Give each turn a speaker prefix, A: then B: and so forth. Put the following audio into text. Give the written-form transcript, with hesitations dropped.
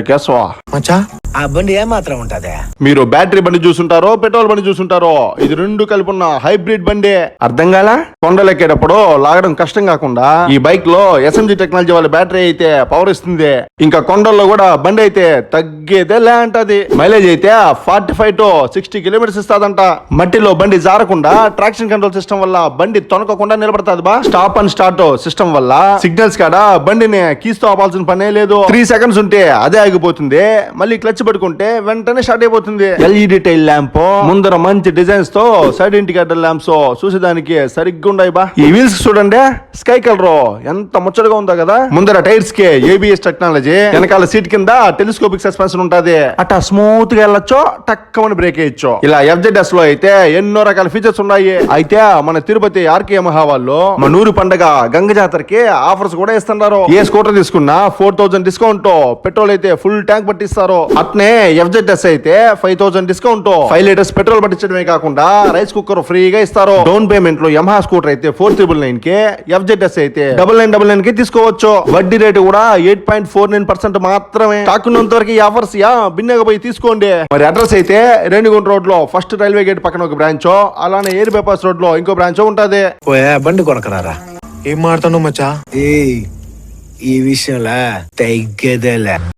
A: కేశవా
B: మచ్చా ఆ బండి ఏమాత్రం ఉంటదే?
A: మీరు బ్యాటరీ బండి చూసుంటారో పెట్రోల్ బండి చూసుంటారో, ఇది రెండు కలిపి ఉన్న హైబ్రిడ్ బండి. అర్థం కాలా? కొండలెక్కేటప్పుడు లాగడం కష్టం కాకుండా ఈ బైక్ లో SMG టెక్నాలజీ వాళ్ళ బ్యాటరీ అయితే పవర్ ఇస్తుంది. ఇంకా కొండల్లో కూడా బండి అయితే తగ్గేదే లే అంటది. మైలేజ్ అయితే 45 to 60 కిలోమీటర్స్ ఇస్తాదంట. మట్టిలో బండి జారకుండా ట్రాక్షన్ కంట్రోల్ సిస్టమ్ వల్ల బండి తొనకకుండా నిలబడతాది బా. స్టాప్ అండ్ స్టార్ట్ సిస్టమ్ వల్ల సిగ్నల్స్ కాడ బండిని కీస్ తో ఆపాల్సిన పనే లేదు. 3 seconds ఉంటే అదే ఆగిపోతుంది. మళ్ళీ క్లచ్ పట్టుకుంటే వెంటనే స్టార్ట్ అయిపోతుంది. LED టైల్ ల్యాంప్ ముందర మంచి డిజైన్స్ తో సైడ్ ఇండికేటర్ ల్యాంప్స్ చూసేదానికి సరిగ్గా ఉన్నాయి బా. ఈ వీల్స్ చూడండి, స్కై కలర్ ఎంత ముచ్చటగా ఉందో కదా. ముందర టైర్స్ కి ABS టెక్నాలజీ, వెనకాల సీట్ కింద టెలిస్కోపిక్ సస్పెన్షన్ ఉంటది. అట్టా స్మూత్ గా వెళ్ళొచ్చు, టక్కమని బ్రేక్ వేయచ్చు. ఇలా FZS లో అయితే ఎన్నో రకాల ఫీచర్స్ ఉన్నాయి. అయితే మన తిరుపతి RK Yamaha వాళ్ళు మన ఊరు పండగ గంగ జాతరకి ఆఫర్స్ కూడా ఇస్తున్నారు. ఏ స్కూటర్ తీసుకున్నా 4000 డిస్కౌంట్, పెట్రోల్ అయితే ఫుల్ ట్యాంక్ పట్టిస్తారు. అట్నే FZS అయితే 5000 డిస్కౌంట్, 5 లీటర్స్ పెట్రోల్ పట్టించడమే కాకుండా రైస్ కుక్కర్ ఫ్రీగా ఇస్తారు. డౌన్ పేమెంట్ లో Yamaha స్కూటర్ అయితే 4999 కి, FZS అయితే 9999 కి తీసుకోవచ్చు. వడ్డీ రేటు కూడా 8.49% మాత్రమే. తాకున్నంత వరకు ఈ ఆఫర్స్ బిన్నగా పోయి తీసుకోండి. మరి అడ్రస్ అయితే రేణిగుంట రోడ్ లో ఫస్ట్ రైల్వే గేట్ పక్కన ఒక బ్రాంచ్, అలానే ఎయిర్ బైపాస్ రోడ్ లో ఇంకో బ్రాంచ్ ఉంటది.
B: బండి కొనకరారా?
C: ఏం మాడుతున్నావు మచ్చా?
B: ఈ విషయంలో తగ్గేదేలే.